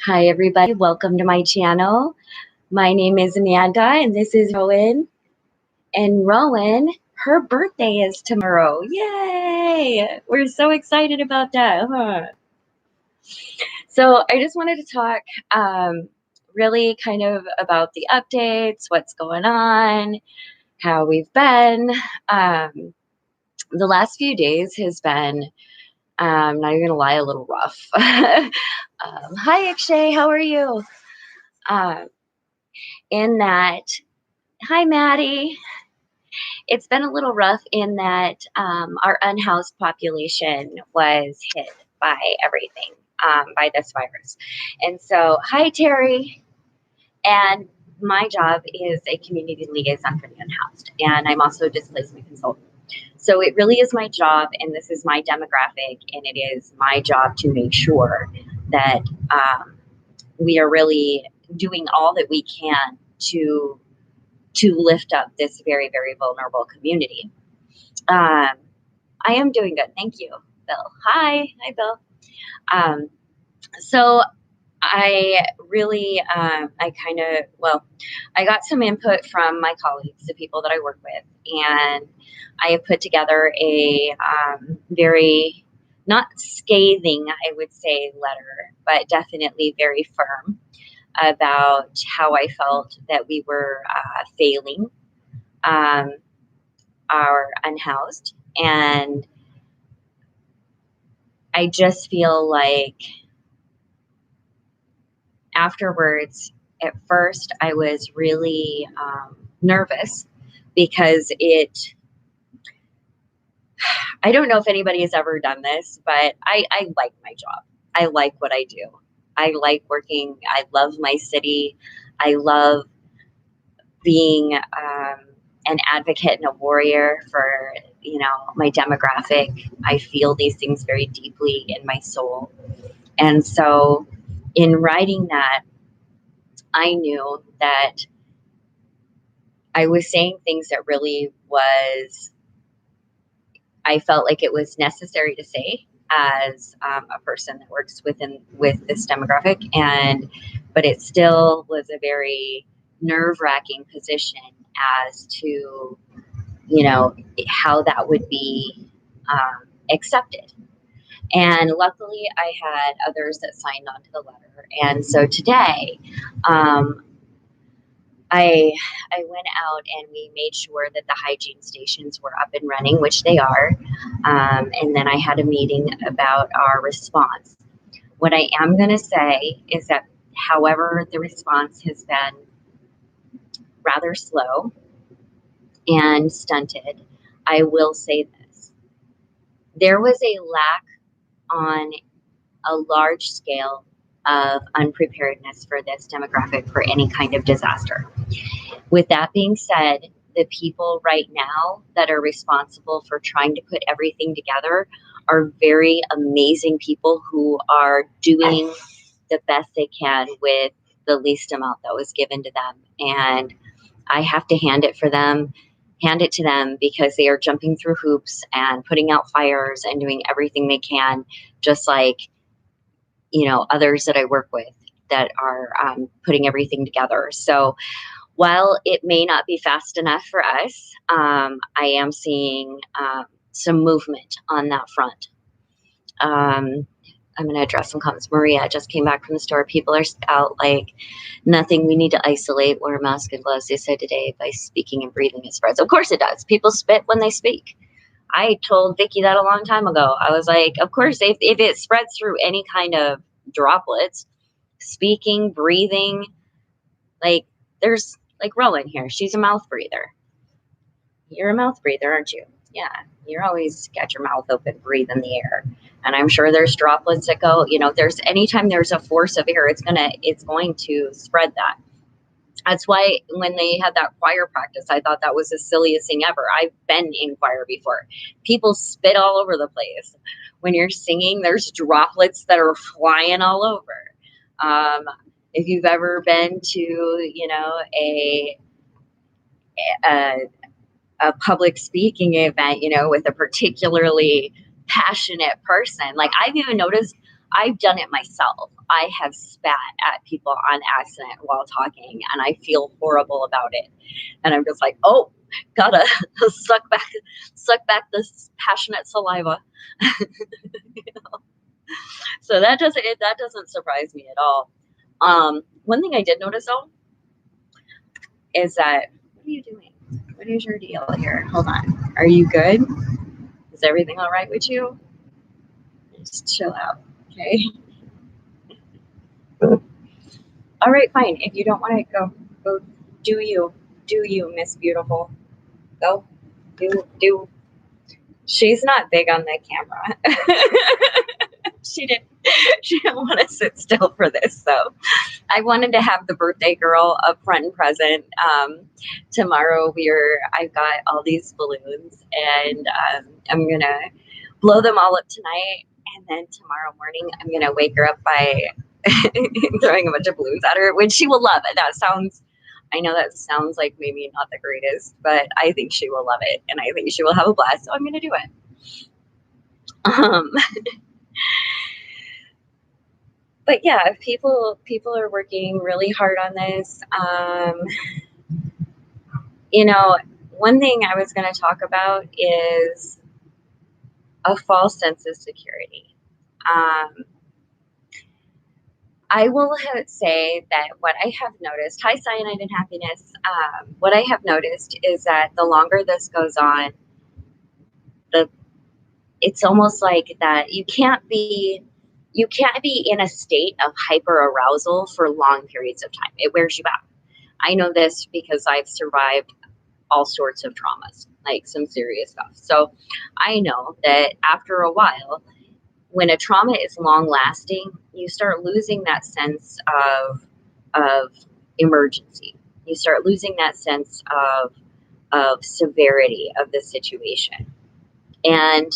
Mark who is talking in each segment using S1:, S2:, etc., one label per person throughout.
S1: Hi, everybody. Welcome to my channel. My name is Manda, and this is Rowan. And Rowan, her birthday is tomorrow. Yay! We're so excited about that, huh? So, I just wanted to talk really kind of about the updates, what's going on, how we've been. Um, the last few days has been, not even gonna lie, a little rough. Hi, Akshay. How are you? Um, in that Hi, Maddie. It's been a little rough in that our unhoused population was hit by everything, by this virus. And so, hi, Terry. And my job is a community liaison for the unhoused, and I'm also a displacement consultant. So, it really is my job, and this is my demographic, and it is my job to make sure that we are really doing all that we can to lift up this very, very vulnerable community. Um, I am doing good. Thank you, Bill. Hi, Bill. Um, so I really, I got some input from my colleagues, the people that I work with, and I have put together a very not scathing, I would say, letter, but definitely very firm about how I felt that we were failing um, our unhoused. And I just feel like afterwards, at first, I was really nervous because I don't know if anybody has ever done this, but I like my job. I like what I do. I like working. I love my city. I love being an advocate and a warrior for, my demographic. I feel these things very deeply in my soul. And so in writing that, I knew that I was saying things that really was, I felt like it was necessary to say as a person that works with this demographic, but it still was a very nerve wracking position as to how that would be accepted. And luckily, I had others that signed on to the letter, and so today, um, I I went out and we made sure that the hygiene stations were up and running, which they are. And then I had a meeting about our response. What I am going to say is that, however, the response has been rather slow and stunted, I will say this. There was a lack on a large scale of unpreparedness for this demographic for any kind of disaster. With that being said, the people right now that are responsible for trying to put everything together are very amazing people who are doing the best they can with the least amount that was given to them. And I have to hand it to them because they are jumping through hoops and putting out fires and doing everything they can, just like, others that I work with that are putting everything together. So while it may not be fast enough for us, I am seeing some movement on that front. I'm going to address some comments. Maria just came back from the store. People are out like nothing. We need to isolate, wear a mask and gloves. They said today by speaking and breathing it spreads. Of course it does. People spit when they speak. I told Vicky that a long time ago. I was like, of course, if it spreads through any kind of droplets, speaking, breathing, like there's like Rowan here. She's a mouth breather. You're a mouth breather, aren't you? Yeah. You're always got your mouth open, breathe in the air. And I'm sure there's droplets that go, there's anytime there's a force of air, it's going to spread that. That's why when they had that choir practice, I thought that was the silliest thing ever. I've been in choir before. People spit all over the place. When you're singing, there's droplets that are flying all over. If you've ever been to, a a public speaking event, with a particularly passionate person. Like I've even noticed I've done it myself. I have spat at people on accident while talking, and I feel horrible about it. And I'm just like, oh, gotta suck back this passionate saliva. So that doesn't surprise me at all. One thing I did notice though is that, what are you doing? What is your deal here? Hold on. Are you good? Is everything all right with you? Just chill out, okay? All right, fine. If you don't want to go do you, Miss Beautiful. Go, do. She's not big on the camera. she didn't she didn't want to sit still for this, so I wanted to have the birthday girl up front and present. Tomorrow I've got all these balloons, and I'm gonna blow them all up tonight, and then tomorrow morning I'm gonna wake her up by throwing a bunch of balloons at her, which she will love. I know that sounds like maybe not the greatest, but I think she will love it, and I think she will have a blast. So I'm gonna do it. But yeah, people are working really hard on this. One thing I was going to talk about is a false sense of security. I will say that what I have noticed, hi Cyanide and Happiness, what I have noticed is that the longer this goes on, it's almost like that you can't be in a state of hyper arousal for long periods of time. It wears you out. I know this because I've survived all sorts of traumas, like some serious stuff. So I know that after a while, when a trauma is long lasting, you start losing that sense of emergency. You start losing that sense of severity of the situation. And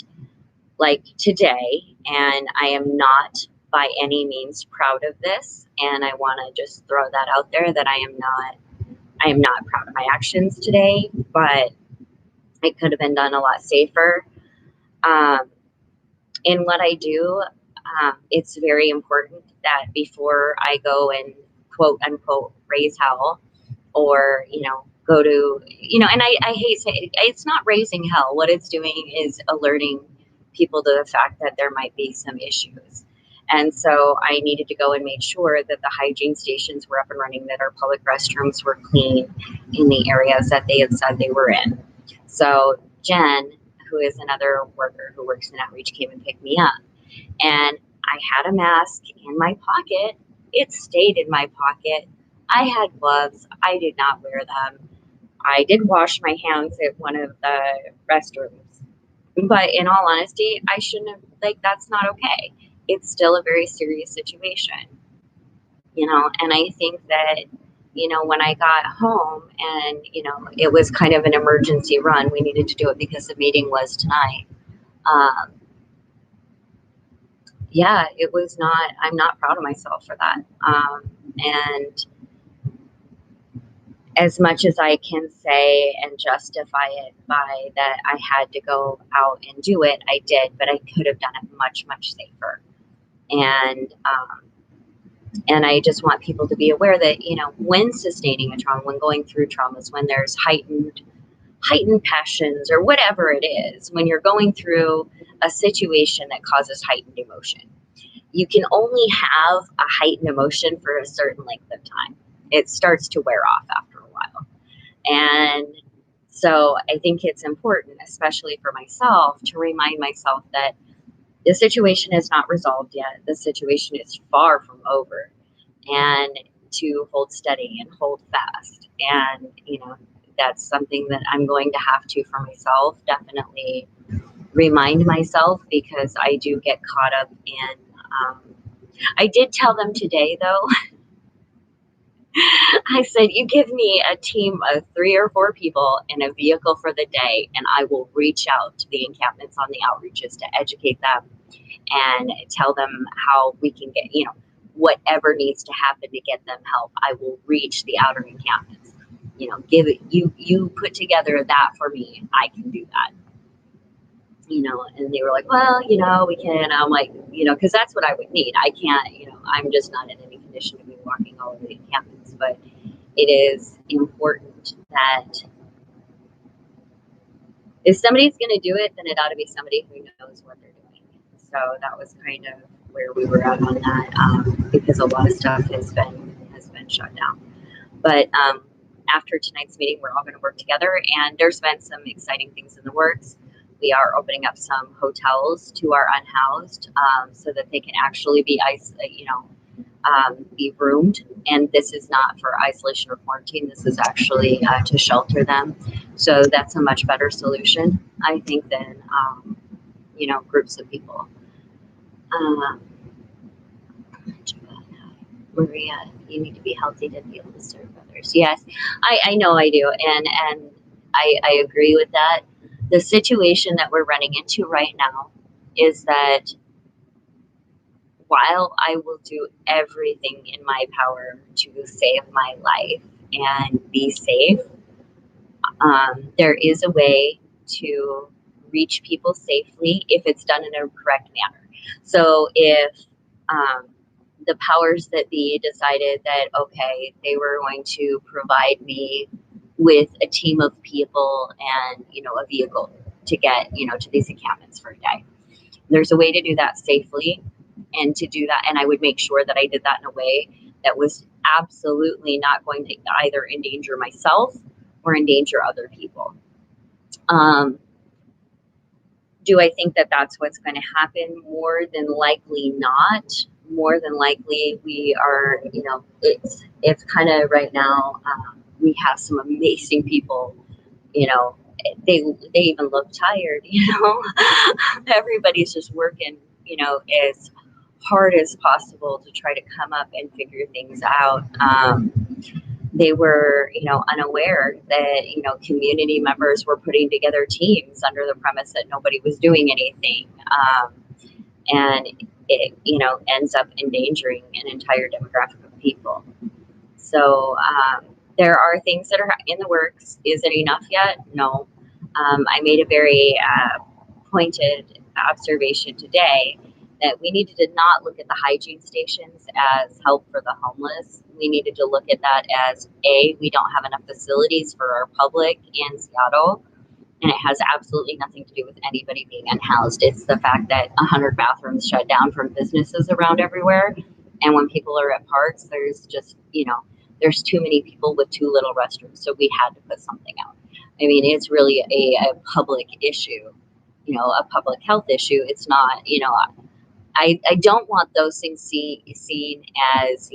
S1: like today, and I am not by any means proud of this, and I want to just throw that out there that I am not proud of my actions today, but it could have been done a lot safer. In what I do, it's very important that before I go and quote unquote raise hell, or go to and I hate saying it's not raising hell. What it's doing is alerting people to the fact that there might be some issues. And so I needed to go and make sure that the hygiene stations were up and running, that our public restrooms were clean in the areas that they had said they were in. So Jen, who is another worker who works in outreach, came and picked me up. And I had a mask in my pocket. It stayed in my pocket. I had gloves. I did not wear them. I did wash my hands at one of the restrooms. But in all honesty, I shouldn't have, that's not okay. It's still a very serious situation, and I think that, when I got home and, it was kind of an emergency run, we needed to do it because the meeting was tonight. Yeah, I'm not proud of myself for that. And as much as I can say and justify it by that I had to go out and do it, I did, but I could have done it much, much safer. And I just want people to be aware that, when sustaining a trauma, when going through traumas, when there's heightened passions or whatever it is, when you're going through a situation that causes heightened emotion, you can only have a heightened emotion for a certain length of time. It starts to wear off after a while. And so I think it's important, especially for myself, to remind myself that the situation is not resolved yet. The situation is far from over, and to hold steady and hold fast. And, that's something that I'm going to have to, for myself, definitely remind myself, because I do get caught up in, I did tell them today though, I said, you give me a team of 3 or 4 people in a vehicle for the day, and I will reach out to the encampments on the outreaches to educate them and tell them how we can get, whatever needs to happen to get them help. I will reach the outer encampments. Give it, you put together that for me. I can do that. and they were like, well, we can. I'm like, because that's what I would need. I can't, I'm just not in any condition to be walking all over the encampments. But it is important that if somebody's going to do it, then it ought to be somebody who knows what they're doing. So that was kind of where we were at on that, because a lot of stuff has been shut down. But after tonight's meeting, we're all going to work together, and there's been some exciting things in the works. We are opening up some hotels to our unhoused, so that they can actually be be roomed. And this is not for isolation or quarantine. This is actually to shelter them. So that's a much better solution, I think, than groups of people. Maria, you need to be healthy to be able to serve others. Yes, I know I do, and I agree with that. The situation that we're running into right now is that while I will do everything in my power to save my life and be safe, there is a way to reach people safely if it's done in a correct manner. So if the powers that be decided that, okay, they were going to provide me with a team of people and, a vehicle to get, to these encampments for a day. There's a way to do that safely and to do that. And I would make sure that I did that in a way that was absolutely not going to either endanger myself or endanger other people. Do I think that that's what's going to happen? More than likely not. More than likely we are, it's kind of right now, we have some amazing people, they even look tired, everybody's just working, as hard as possible to try to come up and figure things out. They were, unaware that, community members were putting together teams under the premise that nobody was doing anything. And it, ends up endangering an entire demographic of people. So there are things that are in the works. Is it enough yet? No. I made a very pointed observation today that we needed to not look at the hygiene stations as help for the homeless. We needed to look at that as we don't have enough facilities for our public in Seattle. And it has absolutely nothing to do with anybody being unhoused. It's the fact that 100 bathrooms shut down from businesses around everywhere. And when people are at parks, there's just, there's too many people with too little restrooms. So we had to put something out. I mean, it's really a public issue, a public health issue. It's not, I don't want those things seen as,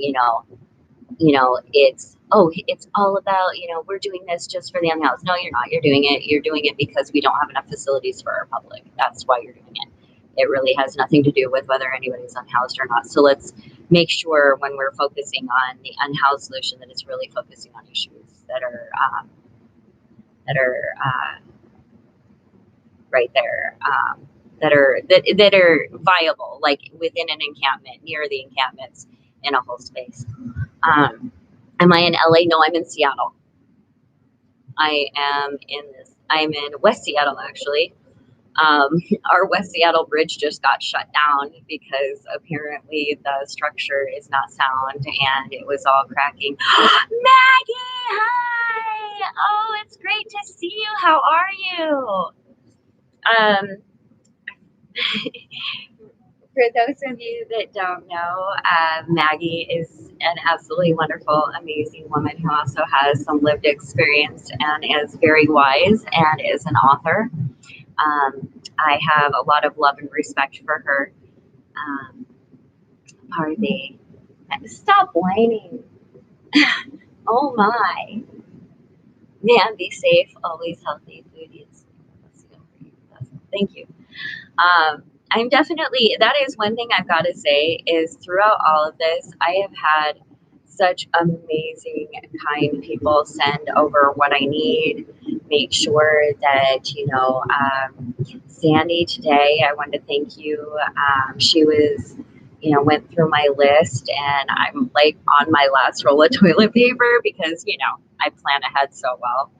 S1: it's all about, we're doing this just for the unhoused. No, you're not. You're doing it. You're doing it because we don't have enough facilities for our public. That's why you're doing it. It really has nothing to do with whether anybody's unhoused or not. So let's make sure when we're focusing on the unhoused solution that it's really focusing on issues that are right there, that are viable, like within an encampment, near the encampments, in a whole space. Am I in LA? No, I'm in Seattle. I'm in West Seattle, actually. Our West Seattle bridge just got shut down because apparently the structure is not sound and it was all cracking. Maggie, hi! Oh, it's great to see you. How are you? For those of you that don't know, Maggie is an absolutely wonderful, amazing woman who also has some lived experience and is very wise and is an author. I have a lot of love and respect for her. Pardon. Stop whining. Oh my. Man, be safe, always healthy, food is. Thank you. I'm definitely, that is one thing I've got to say is throughout all of this, I have had such amazing, kind people send over what I need, make sure that, Sandy today, I wanted to thank you. She was, went through my list and I'm like on my last roll of toilet paper because, I plan ahead so well.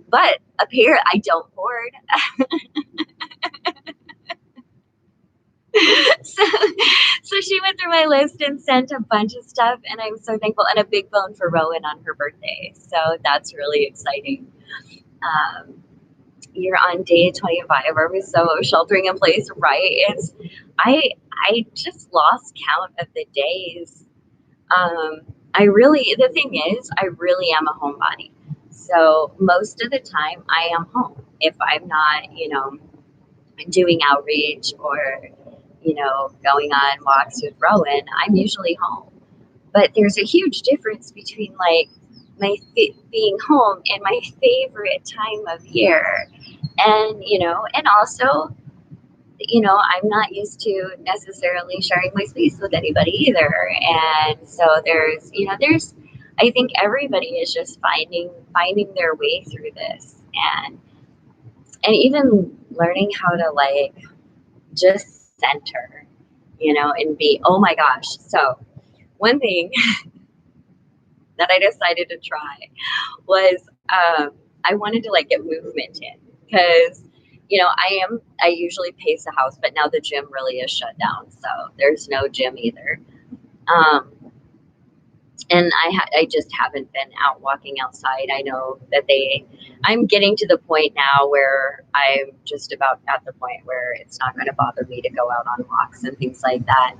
S1: But up here, I don't hoard. so, so she went through my list and sent a bunch of stuff, and I'm so thankful. And a big bone for Rowan on her birthday, so that's really exciting. Um, you're on day 25, are we so sheltering in place, right? I just lost count of the days. The thing is, I really am a homebody. So most of the time I am home. If I'm not, doing outreach or, going on walks with Rowan, I'm usually home. But there's a huge difference between like being home and my favorite time of year. And, and also, I'm not used to necessarily sharing my space with anybody either. And so I think everybody is just finding their way through this, and even learning how to like just center, and be, oh my gosh. So one thing that I decided to try was, I wanted to like get movement in, because I usually pace the house, but now the gym really is shut down, so there's no gym either. Um, and I just haven't been out walking outside. I know that I'm getting to the point now where I'm just about at the point where it's not going to bother me to go out on walks and things like that.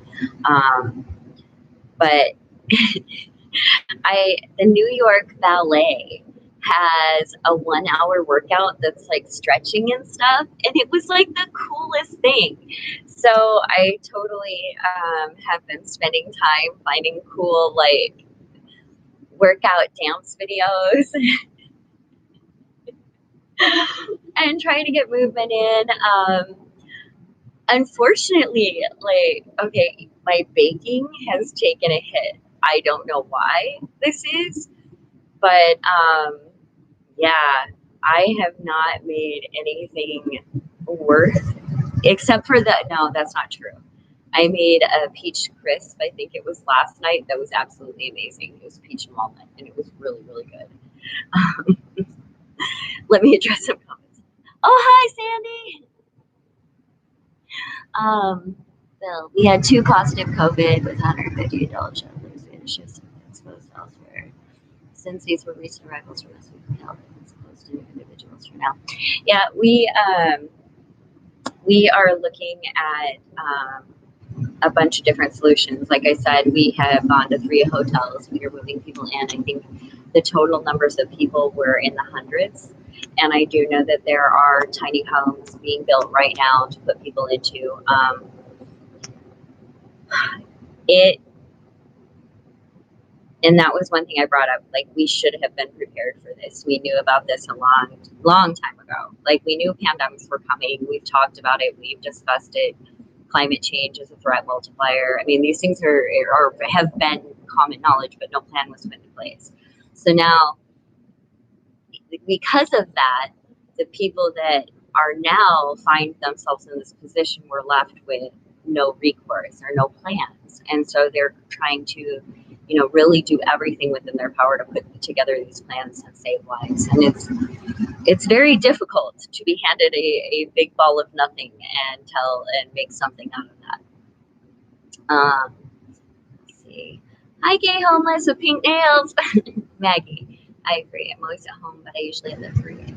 S1: But the New York Ballet has a 1 hour workout that's like stretching and stuff, and it was like the coolest thing. So I totally have been spending time finding cool like workout dance videos and trying to get movement in. Unfortunately, like, okay, my baking has taken a hit. I don't know why this is, but yeah, I have not made anything worth, except for the, no, that's not true. I made a peach crisp, I think it was last night. That was absolutely amazing. It was peach and walnut, and it was really, really good. Let me address some comments. Oh, hi, Sandy. Bill, we had 2 positive COVID with 150 adult travelers. We had a shift exposed elsewhere. Since these were recent arrivals from us, we held it as opposed to individuals for now. Yeah, we are looking at a bunch of different solutions. Like I said, we have gone to 3 hotels. We are moving people in. I think the total numbers of people were in the hundreds. And I do know that there are tiny homes being built right now to put people into. It And that was one thing I brought up. Like, we should have been prepared for this. We knew about this a long time ago. Like, we knew pandemics were coming. We've talked about it. We've discussed it. Climate change is a threat multiplier. I mean, these things have been common knowledge, but no plan was put in place. So now, because of that, the people that are now find themselves in this position were left with no recourse or no plans. And so they're trying to, really do everything within their power to put together these plans and save lives. And it's very difficult to be handed a big ball of nothing and make something out of that. Let's see. Hi, gay homeless with pink nails. Maggie, I agree. I'm always at home, but I usually have the free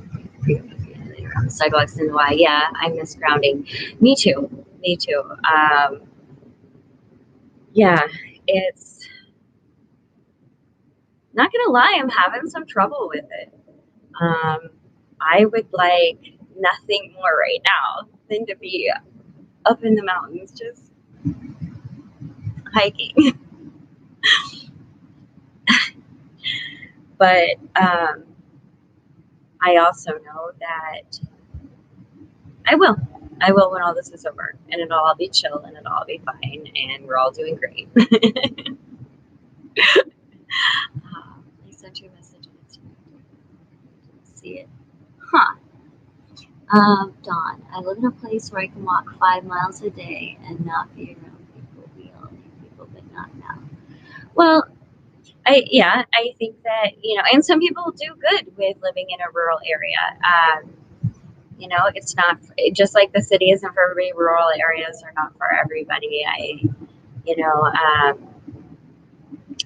S1: around the sidewalks in Hawaii. Yeah, I miss grounding. Me too. Yeah, it's not gonna lie, I'm having some trouble with it. I would like nothing more right now than to be up in the mountains just hiking. But I also know that I will. I will when all this is over, and it'll all be chill, and it'll all be fine, and we're all doing great. I sent you a message on Instagram. See it. Huh. Dawn, I live in a place where I can walk 5 miles a day and not be around people. We all need people, but not now. Well, I think that, and some people do good with living in a rural area. You know, it's not just like the city isn't for everybody, rural areas are not for everybody. You know,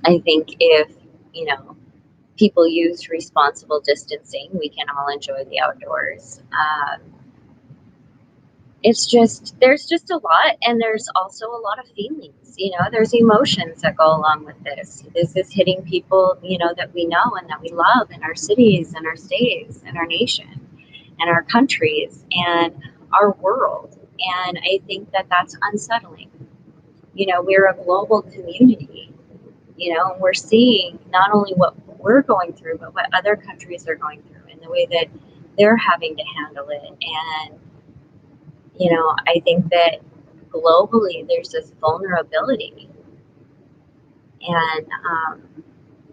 S1: I think if, you know, people use responsible distancing, we can all enjoy the outdoors. It's just, there's just a lot, and there's also a lot of feelings. You know, there's emotions that go along with this. This is hitting people, you know, that we know and that we love in our cities and our states and our nation and our countries and our world. And I think that that's unsettling. You know, we're a global community, you know, and we're seeing not only what we're going through, but what other countries are going through and the way that they're having to handle it. And, you know, I think that globally there's this vulnerability, and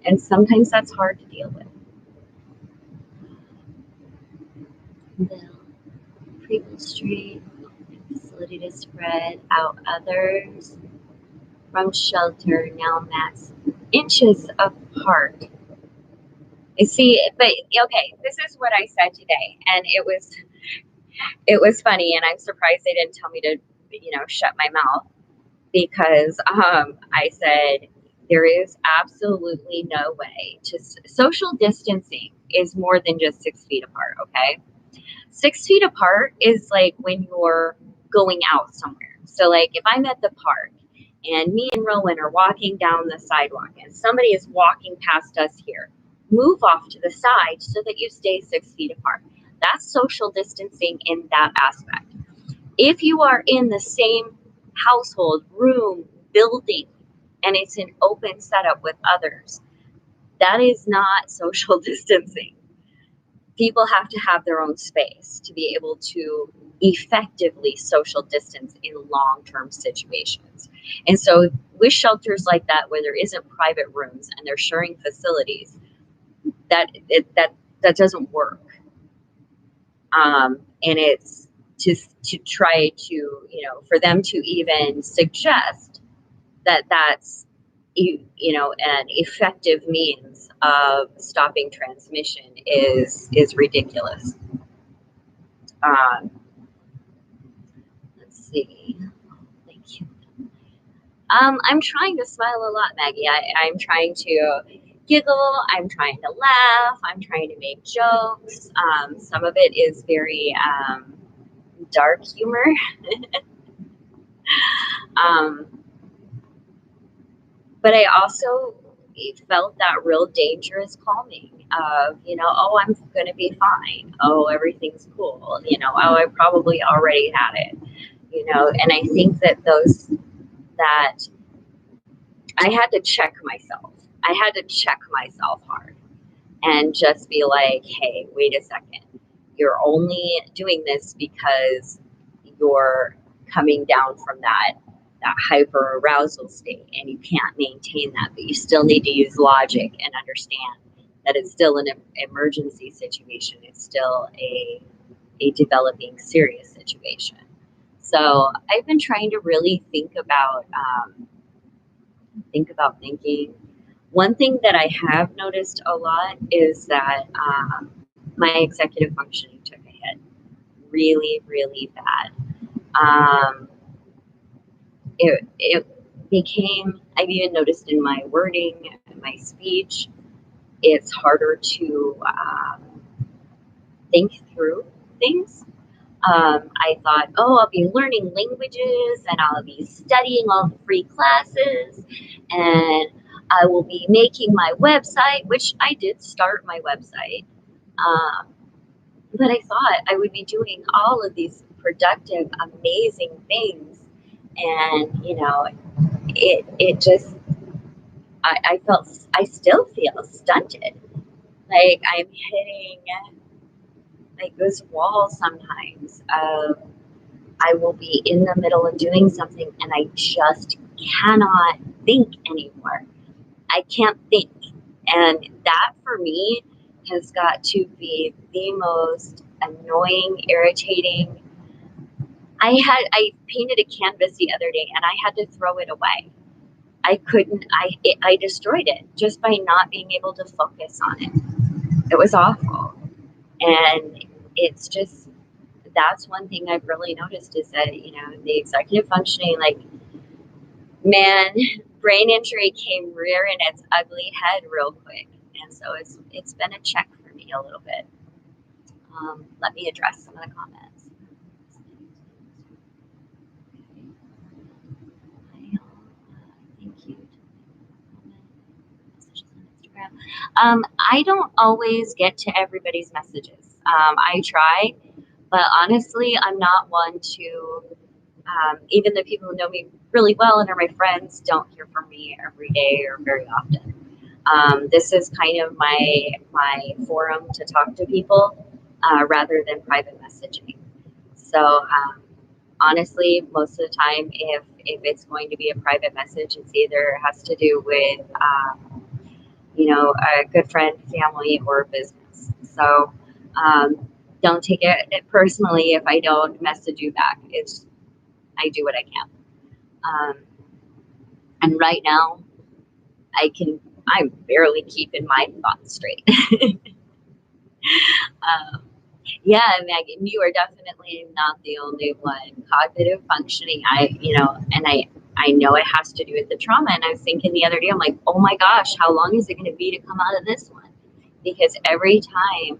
S1: and sometimes that's hard to deal with. The Previous Street facility to spread out others from shelter now max inches apart. You see, but okay, this is what I said today, and it was funny, and I'm surprised they didn't tell me to, you know, shut my mouth, because I said there is absolutely no way to social distancing is more than just 6 feet apart. Okay, 6 feet apart is like when you're going out somewhere. So, like, if I'm at the park and me and Rowan are walking down the sidewalk and somebody is walking past us here, move off to the side so that you stay 6 feet apart. That's social distancing in that aspect. If you are in the same household, room, building, and it's an open setup with others, that is not social distancing. People have to have their own space to be able to effectively social distance in long-term situations. And so with shelters like that, where there isn't private rooms and they're sharing facilities, that doesn't work. And it's to try to, you know, for them to even suggest that that's, you know, an effective means of stopping transmission is ridiculous. Um, let's see. Thank you. I'm trying to smile a lot, Maggie. I'm trying to giggle. I'm trying to laugh. I'm trying to make jokes. Some of it is very dark humor. um, but I also felt that real dangerous calming of, you know, oh, I'm going to be fine. Oh, everything's cool. You know, oh, I probably already had it. You know, and I think that that I had to check myself. I had to check myself hard and just be like, hey, wait a second. You're only doing this because you're coming down from that hyper arousal state, and you can't maintain that, but you still need to use logic and understand that it's still an emergency situation. It's still a developing serious situation. So I've been trying to really think about thinking. One thing that I have noticed a lot is that my executive functioning took a hit really, really bad. Um, it became, I've even noticed in my wording, my speech, it's harder to think through things. I thought, oh, I'll be learning languages and I'll be studying all the free classes and I will be making my website, which I did start my website. Um, but I thought I would be doing all of these productive, amazing things. And, you know, it just, I still feel stunted. Like I'm hitting like this wall sometimes of I will be in the middle of doing something and I just cannot think anymore. I can't think. And that for me has got to be the most annoying, irritating. I painted a canvas the other day and I had to throw it away. I couldn't, I destroyed it just by not being able to focus on it. It was awful. And it's just, that's one thing I've really noticed is that, the executive functioning, like, man, brain injury came rearing its ugly head real quick. And so it's been a check for me a little bit. Let me address some of the comments. Thank you. I don't always get to everybody's messages. I try, but honestly, I'm not one to, even the people who know me really well and are my friends don't hear from me every day or very often. This is kind of my forum to talk to people rather than private messaging. So honestly, most of the time, if it's going to be a private message, it's either has to do with a good friend, family, or business. So don't take it personally if I don't message you back. I do what I can. And right now, I'm barely keeping my thoughts straight. um, yeah, Megan, you are definitely not the only one. Cognitive functioning, I know it has to do with the trauma. And I was thinking the other day, I'm like, oh my gosh, how long is it going to be to come out of this one? Because every time,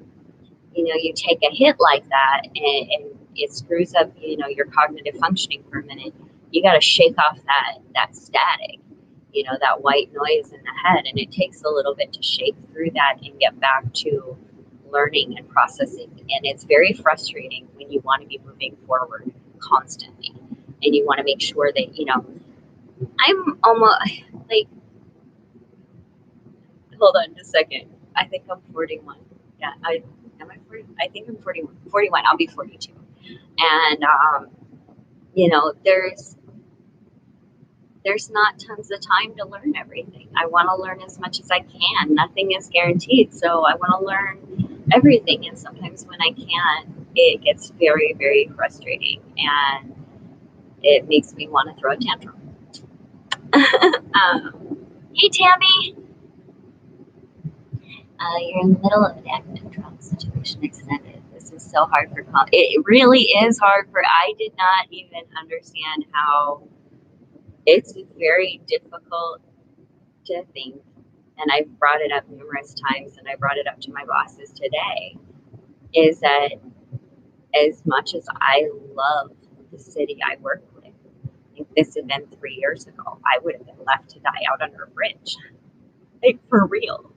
S1: you take a hit like that and it screws up, your cognitive functioning for a minute, you got to shake off that static, that white noise in the head. And it takes a little bit to shake through that and get back to learning and processing. And it's very frustrating when you want to be moving forward constantly and you want to make sure that, I'm almost like, hold on just a second. I think I'm 41. Yeah, am I 40? I think I'm 41. 41. I'll be 42. And there's not tons of time to learn everything. I want to learn as much as I can. Nothing is guaranteed, so I want to learn everything. And sometimes when I can't, it gets very, very frustrating, and it makes me want to throw a tantrum. Hey, Tammy. You're in the middle of an academic trauma situation extended. This is so hard for it really is hard for I did not even understand how it's very difficult to think, and I've brought it up numerous times and I brought it up to my bosses today, is that as much as I love the city I work with, if this had been 3 years ago, I would have been left to die out under a bridge. Like, for real.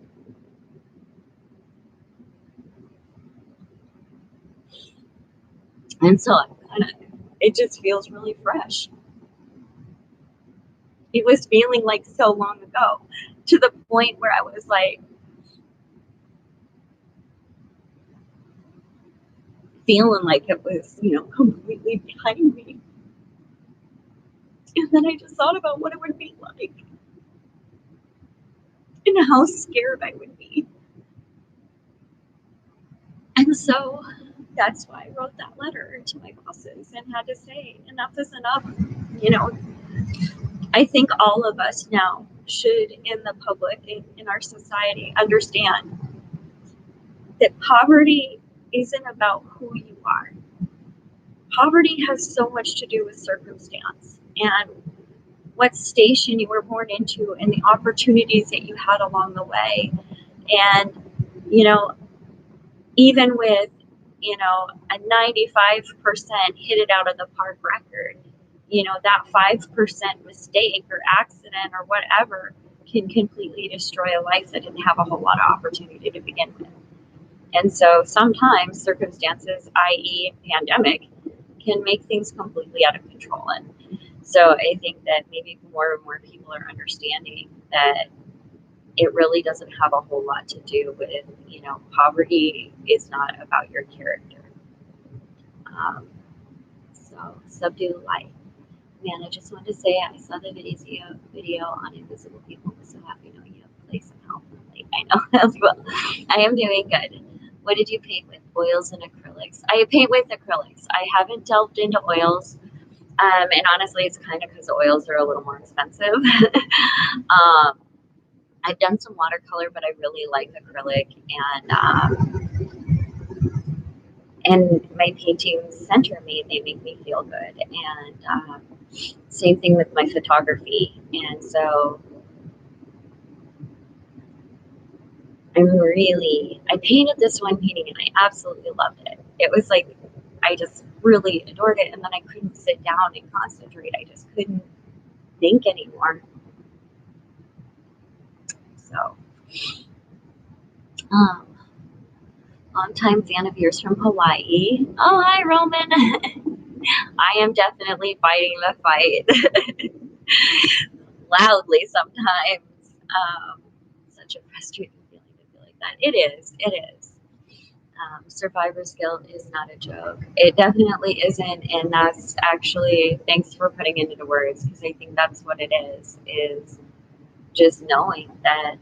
S1: And so it just feels really fresh. It was feeling like so long ago, to the point where I was like feeling like it was, completely behind me. And then I just thought about what it would be like and how scared I would be. And so that's why I wrote that letter to my bosses and had to say, enough is enough. I think all of us now should, in the public, in our society, understand that poverty isn't about who you are. Poverty has so much to do with circumstance and what station you were born into and the opportunities that you had along the way. And, even with, a 95% hit it out of the park record, that 5% mistake or accident or whatever can completely destroy a life that didn't have a whole lot of opportunity to begin with. And so sometimes circumstances, i.e. pandemic, can make things completely out of control. And so I think that maybe more and more people are understanding that it really doesn't have a whole lot to do with, poverty is not about your character. So subdue life. Man, I just wanted to say I saw the video on invisible people. I'm so happy knowing you have a place and help. I know as well. I am doing good. What did you paint with? Oils and acrylics. I paint with acrylics. I haven't delved into oils. And honestly, it's kind of because the oils are a little more expensive. I've done some watercolor, but I really like acrylic, And my paintings center me, they make me feel good. And same thing with my photography. And so I painted this one painting and I absolutely loved it. It was like, I just really adored it. And then I couldn't sit down and concentrate. I just couldn't think anymore. So, um, long-time fan of yours from Hawaii. Oh, hi, Roman. I am definitely fighting the fight loudly sometimes. Such a frustrating feeling to feel like that. It is. It is. Survivor's guilt is not a joke. It definitely isn't, and that's actually, thanks for putting it into words, because I think that's what it is just knowing that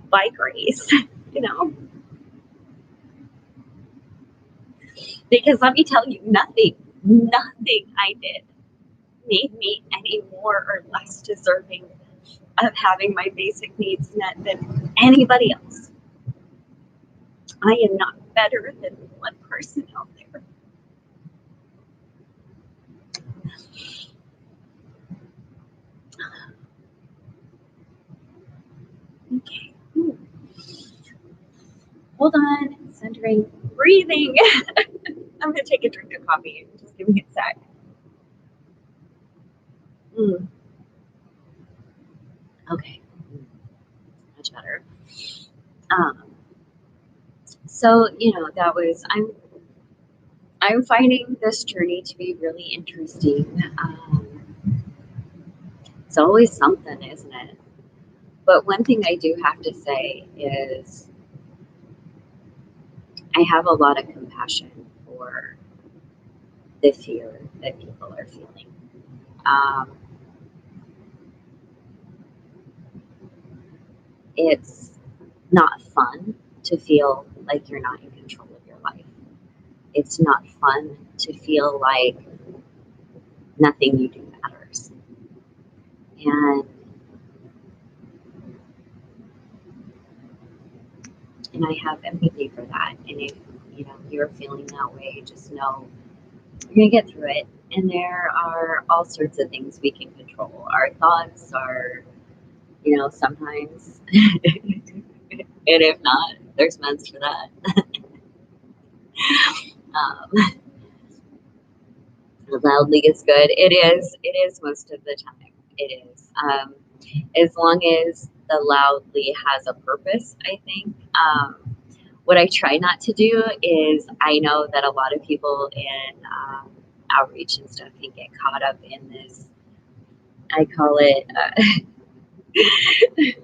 S1: by grace, you know, because let me tell you, nothing I did made me any more or less deserving of having my basic needs met than anybody else. I am not better than one person out there. Okay. Hold on. Centering. Breathing. I'm going to take a drink of coffee. Just give me a sec. Mm. Okay. Much better. Um, so, that was, I'm finding this journey to be really interesting. It's always something, isn't it? But one thing I do have to say is I have a lot of compassion for the fear that people are feeling. Um, it's not fun to feel like you're not in control of your life. It's not fun to feel like nothing you do matters. And and I have empathy for that. And if you're feeling that way, just know you're gonna get through it. And there are all sorts of things we can control. Our thoughts are, sometimes. And if not, there's meds for that. Um, loudly is good. It is. It is most of the time. It is. As long as the loudly has a purpose, I think. What I try not to do is, I know that a lot of people in outreach and stuff can get caught up in this. I call it,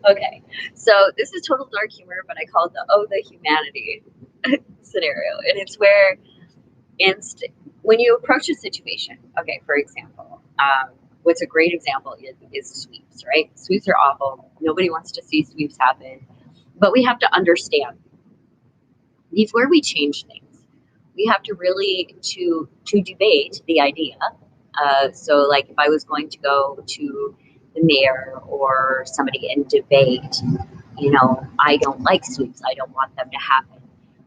S1: okay, so this is total dark humor, but I call it the humanity scenario. And it's where when you approach a situation, okay, for example, what's a great example is sweeps, right? Sweeps are awful. Nobody wants to see sweeps happen. But we have to understand before we change things, we have to really to debate the idea. So, like, if I was going to go to the mayor or somebody and debate, I don't like sweeps. I don't want them to happen.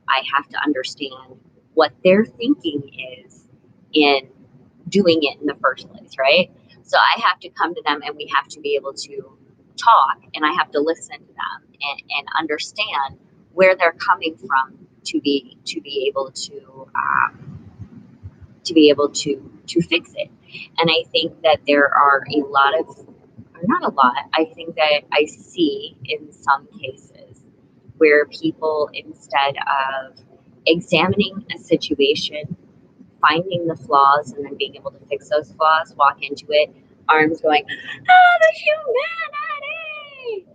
S1: I have to understand what their thinking is in doing it in the first place, right? So I have to come to them and we have to be able to talk, and I have to listen to them and understand where they're coming from to be able to fix it. And I think that there are a lot of, or not a lot, I think that I see in some cases where people, instead of examining a situation, finding the flaws, and then being able to fix those flaws, walk into it, arms going, the humanity!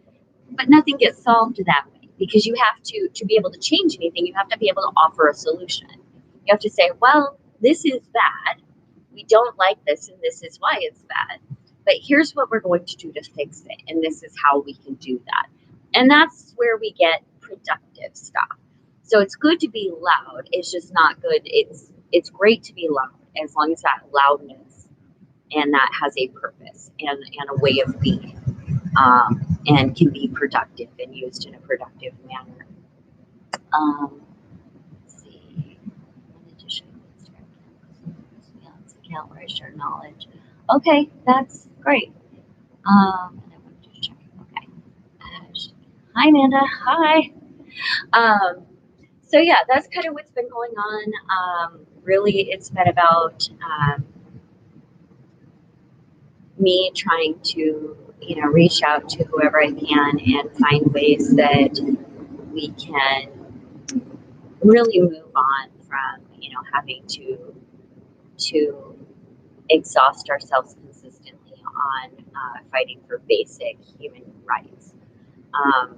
S1: But nothing gets solved that way, because you have to be able to change anything, you have to be able to offer a solution. You have to say, well, this is bad. We don't like this, and this is why it's bad. But here's what we're going to do to fix it, and this is how we can do that. And that's where we get productive stuff. So it's good to be loud. It's just not good. It's great to be loud, as long as that loudness and that has a purpose and a way of being. and can be productive and used in a productive manner. Let's see. In addition, it's account where I share knowledge. Okay, that's great. And I want to just check. Okay. Hi, Amanda. Hi. Um, so yeah, that's kind of what's been going on. Really, it's been about me trying to, reach out to whoever I can and find ways that we can really move on from, having to exhaust ourselves consistently on fighting for basic human rights. Um,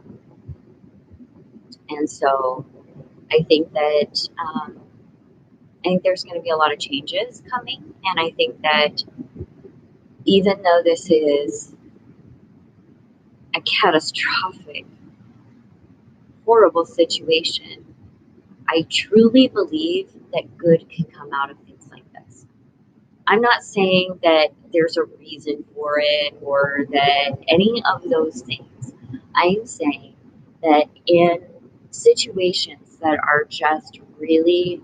S1: and so I think that I think there's going to be a lot of changes coming, and I think that even though this is a catastrophic, horrible situation, I truly believe that good can come out of things like this. I'm not saying that there's a reason for it or that any of those things. I am saying that in situations that are just really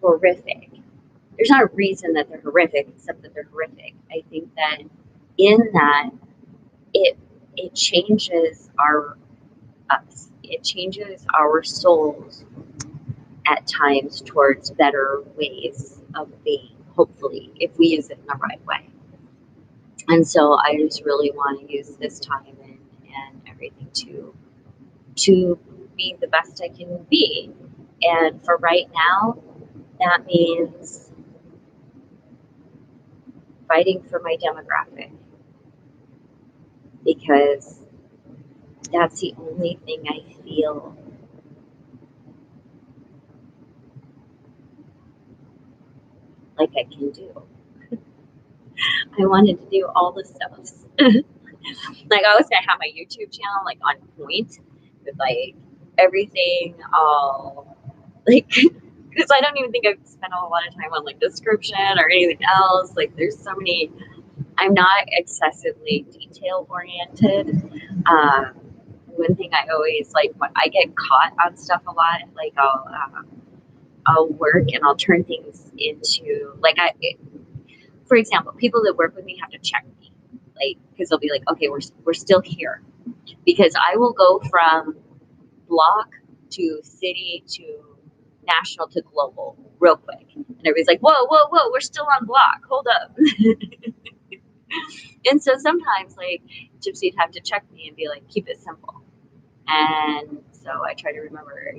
S1: horrific, there's not a reason that they're horrific except that they're horrific. I think that in that it it changes our us. It changes our souls at times towards better ways of being, hopefully, if we use it in the right way. And so I just really want to use this time and everything to be the best I can be. And for right now, that means fighting for my demographic because that's the only thing I feel like I can do. I wanted to do all the stuff. Like I was gonna have my YouTube channel like on point with like everything all like because I don't even think I've spent a whole lot of time on like description or anything else. Like there's so many. I'm not excessively detail oriented. One thing I always like when I get caught on stuff a lot, like I'll work and I'll turn things into like for example, people that work with me have to check me, like because they'll be like, okay, we're still here, because I will go from block to city to national to global real quick, and everybody's like, whoa, we're still on block, hold up. And so sometimes like Gypsy'd have to check me and be like, keep it simple, and so I try to remember,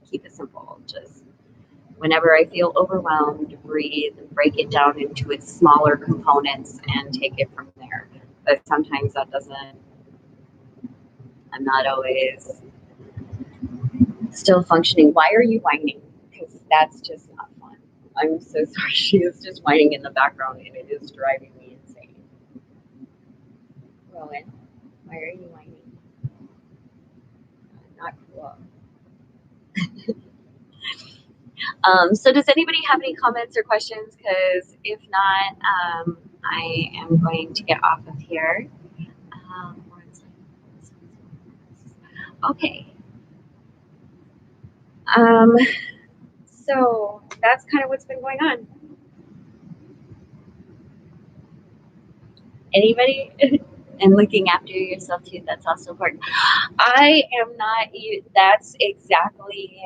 S1: keep it simple, just whenever I feel overwhelmed, breathe and break it down into its smaller components and take it from there. But sometimes that doesn't, I'm not always still functioning. Why are you whining? Because that's just not fun. I'm so sorry. She is just whining in the background and it is driving me insane. Rowan, why are you whining? Not cool. So does anybody have any comments or questions? Because if not, I am going to get off of here. Okay. So that's kind of what's been going on. Anybody? And looking after yourself too, that's also important. I am not, that's exactly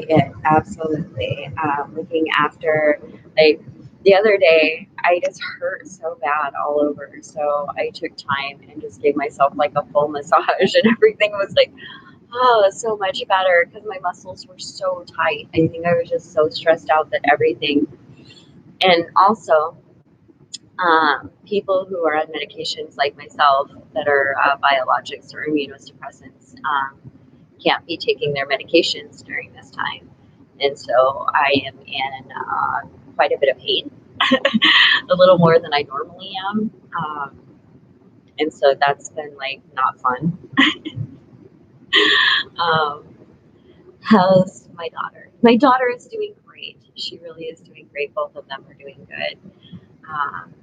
S1: it. Absolutely. Looking after, like the other day, I just hurt so bad all over. So I took time and just gave myself like a full massage and everything was like, oh, so much better because my muscles were so tight. I think I was just so stressed out that everything, and also people who are on medications like myself that are biologics or immunosuppressants can't be taking their medications during this time. And so I am in quite a bit of pain, a little more than I normally am. And so that's been like not fun. um, how's my daughter? My daughter is doing great. She really is doing great. Both of them are doing good. Um,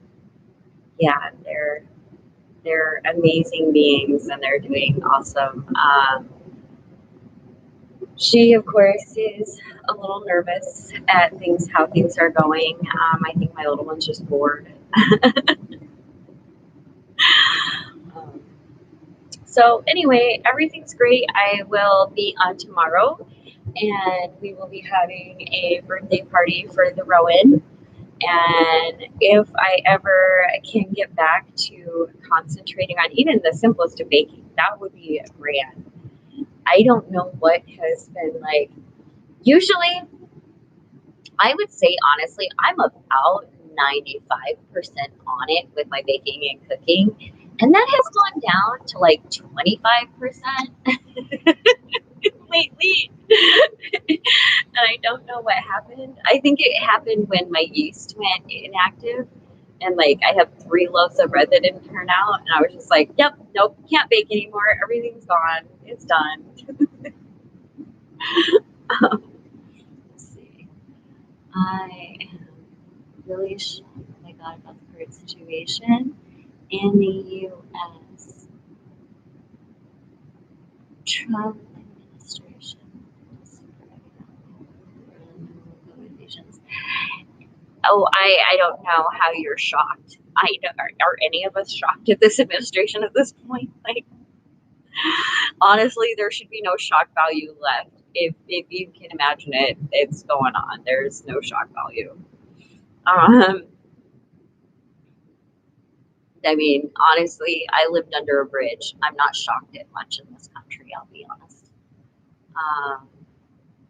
S1: yeah, they're they're amazing beings and they're doing awesome. She, of course, is a little nervous at how things are going. I think my little one's just bored. Um, so anyway, everything's great. I will be on tomorrow, and we will be having a birthday party for the Rowan. And if I ever can get back to concentrating on even the simplest of baking, that would be grand. I don't know what has been like. Usually, I would say honestly, I'm about 95% on it with my baking and cooking. And that has gone down to like 25% lately. And I don't know what happened. I think it happened when my yeast went inactive. And like I have 3 loaves of bread that didn't turn out. And I was just like, yep, nope, can't bake anymore. Everything's gone. It's done. Let's see. I am really shocked I got about the current situation in the U.S. Trump administration. Oh, I don't know how you're shocked. Are any of us shocked at this administration at this point? Like, honestly, there should be no shock value left. If you can imagine it, it's going on. There's no shock value. Um, I mean, honestly, I lived under a bridge. I'm not shocked at much in this country, I'll be honest. Um,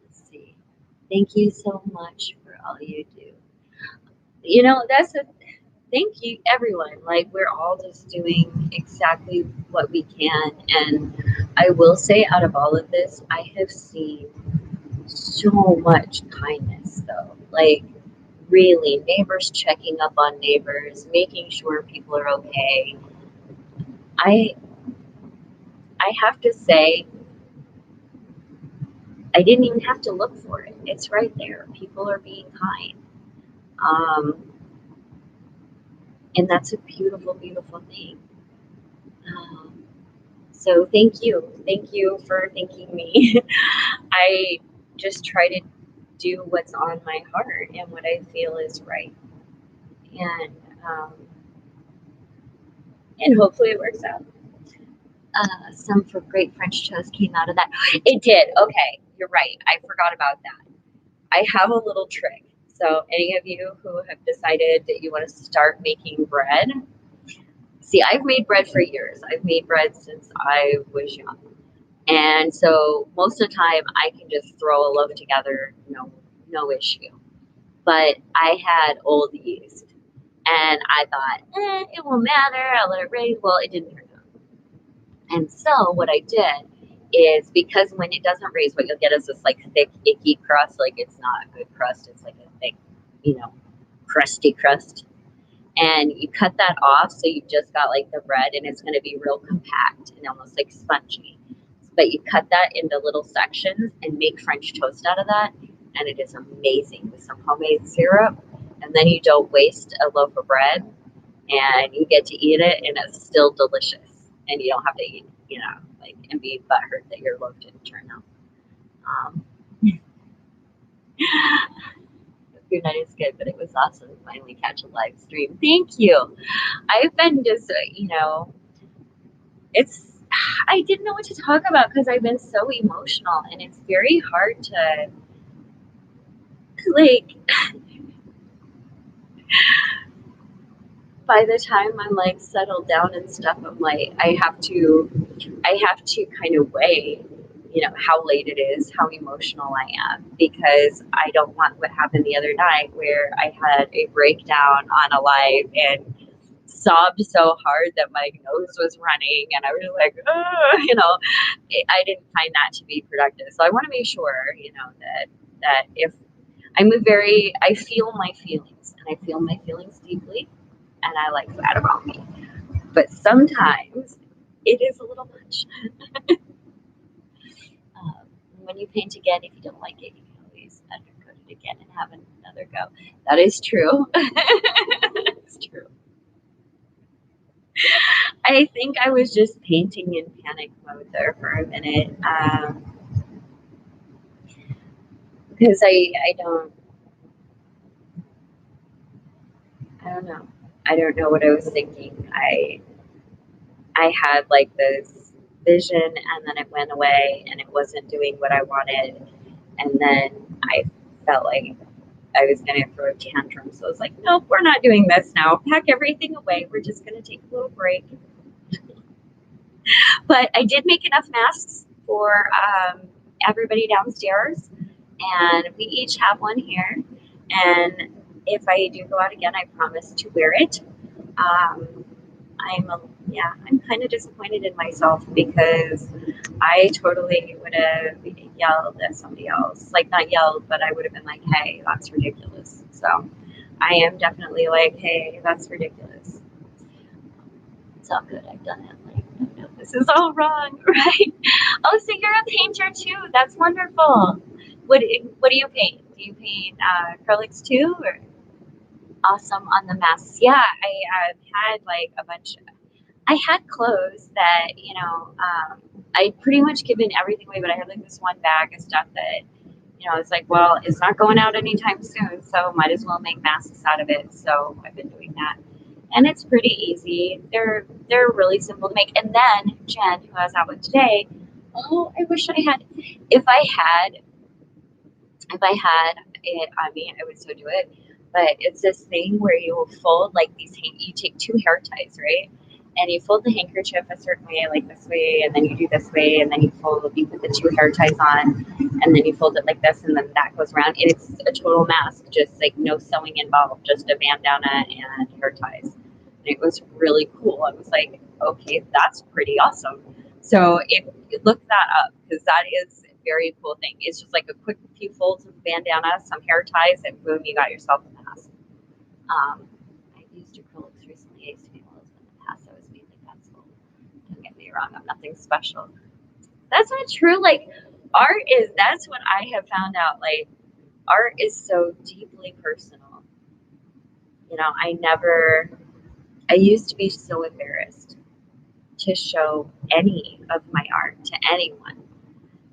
S1: let's see. Thank you so much for all you do. That's a thank you, everyone. Like, we're all just doing exactly what we can. And I will say, out of all of this, I have seen so much kindness, though. Like, really, neighbors checking up on neighbors, making sure people are okay. I I have to say, I didn't even have to look for it. It's right there. People are being kind. Um, and that's a beautiful, beautiful thing. Um, so thank you. Thank you for thanking me. I just try to do what's on my heart and what I feel is right. And um, and hopefully it works out. Some for great French toast came out of that. It did. Okay, you're right. I forgot about that. I have a little trick. So, any of you who have decided that you want to start making bread, see, I've made bread for years. I've made bread since I was young. And so, most of the time, I can just throw a loaf together, no issue. But I had old yeast. And I thought, it won't matter. I'll let it raise. Well, it didn't turn out. And so, what I did is because when it doesn't raise, what you'll get is this like thick, icky crust. Like it's not a good crust. It's like a thick, crusty crust. And you cut that off, so you've just got like the bread, and it's going to be real compact and almost like spongy. But you cut that into little sections and make French toast out of that, and it is amazing with some homemade syrup. And then you don't waste a loaf of bread, and you get to eat it, and it's still delicious. And you don't have to eat, and be butthurt that your loaf didn't turn out. Um, the food night is good, but it was awesome to finally catch a live stream. Thank you. I've been just, it's, I didn't know what to talk about because I've been so emotional, and it's very hard to, like, by the time I'm like settled down and stuff, I'm like, I have to kind of weigh, how late it is, how emotional I am, because I don't want what happened the other night where I had a breakdown on a live and sobbed so hard that my nose was running, and I was like, oh, I didn't find that to be productive. So I want to make sure, that if I feel my feelings, and I feel my feelings deeply, and I like that about me. But sometimes it is a little much. When you paint again, if you don't like it, you can always undercoat it again and have another go. That is true. It's true. I think I was just painting in panic mode there for a minute. Because I don't know. I don't know what I was thinking. I had like this vision and then it went away and it wasn't doing what I wanted. And then I felt like I was going to throw a tantrum. So I was like, nope, we're not doing this now. Pack everything away. We're just going to take a little break. But I did make enough masks for everybody downstairs. And we each have one here. And if I do go out again, I promise to wear it. Um, I'm kind of disappointed in myself because I totally would have yelled at somebody else. Like, not yelled, but I would have been like, hey, that's ridiculous. So I am definitely like, hey, that's ridiculous. It's all good. I've done it. Like, no, this is all wrong, right? Oh, so you're a painter too. That's wonderful. What do you paint? Do you paint acrylics too? Or? Awesome on the masks. Yeah, I had like a bunch. I had clothes that, I'd pretty much given everything away, but I had like this one bag of stuff that, it's like, well, it's not going out anytime soon, so might as well make masks out of it. So I've been doing that. And it's pretty easy. They're really simple to make. And then Jen, who I was out with today, oh, I wish I had if I had it on me, I would so do it. But it's this thing where you will fold like you take two hair ties, right? And you fold the handkerchief a certain way, like this way, and then you do this way, and then you put the two hair ties on, and then you fold it like this, and then that goes around. And it's a total mask, just like no sewing involved, just a bandana and hair ties. And it was really cool. I was like, okay, that's pretty awesome. So if you look that up, because that is a very cool thing. It's just like a quick few folds of bandana, some hair ties, and boom, you got yourself a mask. I've used acrylics recently. I used to be one of those in the past. I was mainly pencil. Don't get me wrong, I'm nothing special. That's not true. Like, that's what I have found out. Like, art is so deeply personal. I used to be so embarrassed to show any of my art to anyone.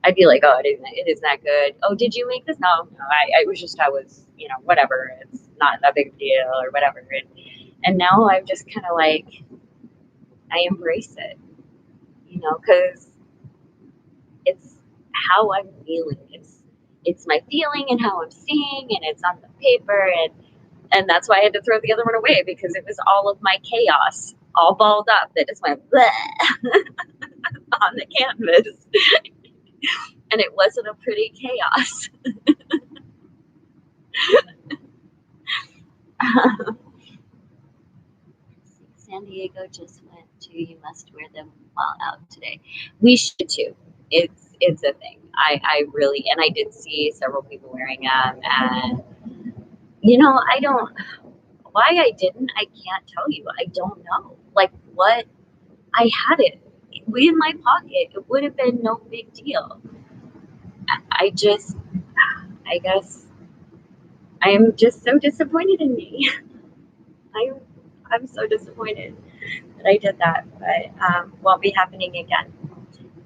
S1: I'd be like, oh, it isn't that good. Oh, did you make this? No, I was, whatever. It's not a big deal or whatever. And now I'm just kind of like, I embrace it, because it's how I'm feeling. It's my feeling and how I'm seeing, and it's on the paper, and that's why I had to throw the other one away because it was all of my chaos, all balled up that just went bleh on the canvas, and it wasn't a pretty chaos. San Diego just went to You Must Wear Them While Out today. We should too. It's a thing. I really, and I did see several people wearing them, and I don't, why I didn't, I can't tell you. I don't know. Like, what, I had it in my pocket. It would have been no big deal. I just, I guess, I am just so disappointed in me. I'm, I'm so disappointed that I did that, but won't be happening again.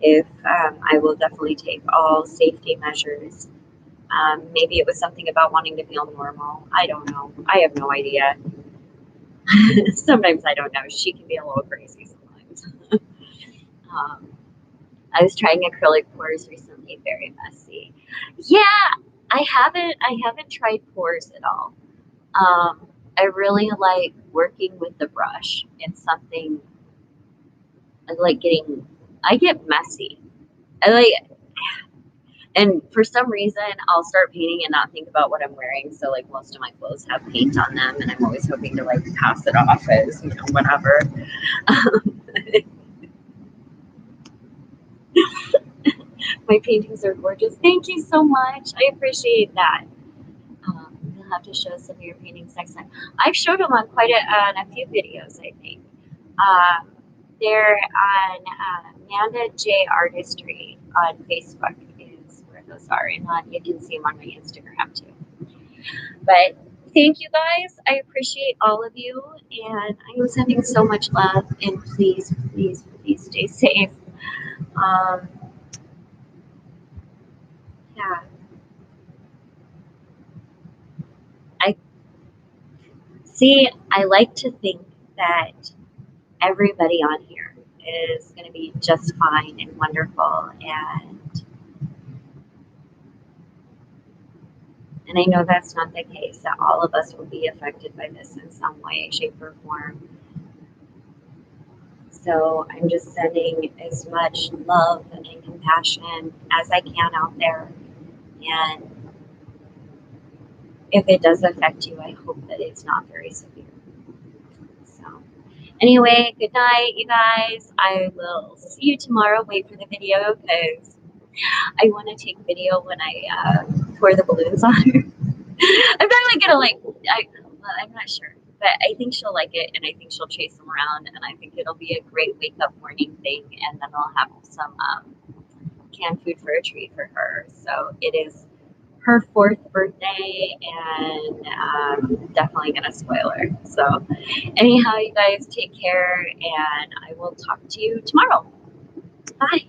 S1: If I will definitely take all safety measures. Maybe it was something about wanting to feel normal. I don't know. I have no idea. Sometimes I don't know. She can be a little crazy sometimes. um, I was trying acrylic pours recently. Very messy. Yeah, I haven't tried pours at all. I really like working with the brush. It's something I like getting. I get messy. I like, and for some reason, I'll start painting and not think about what I'm wearing. So like most of my clothes have paint on them, and I'm always hoping to like pass it off as whatever. My paintings are gorgeous. Thank you so much. I appreciate that. You'll have to show some of your paintings next time. I've showed them on on a few videos, I think. Um, they're on Manda J Artistry on Facebook is where those are, and you can see them on my Instagram too. But thank you guys. I appreciate all of you, and I am sending so much love. And please, please, please stay safe. Um, yeah, I see. I like to think that everybody on here is going to be just fine and wonderful, and I know that's not the case. That all of us will be affected by this in some way, shape, or form. So I'm just sending as much love and compassion as I can out there. And if it does affect you, I hope that it's not very severe. So, anyway, good night, you guys. I will see you tomorrow. Wait for the video because I want to take video when I pour the balloons on her. I'm probably gonna well, I'm not sure, but I think she'll like it, and I think she'll chase them around, and I think it'll be a great wake up morning thing, and then I'll have some canned food for a treat for her. So it is her fourth birthday, and definitely gonna spoil her. So anyhow, you guys take care, and I will talk to you tomorrow. Bye.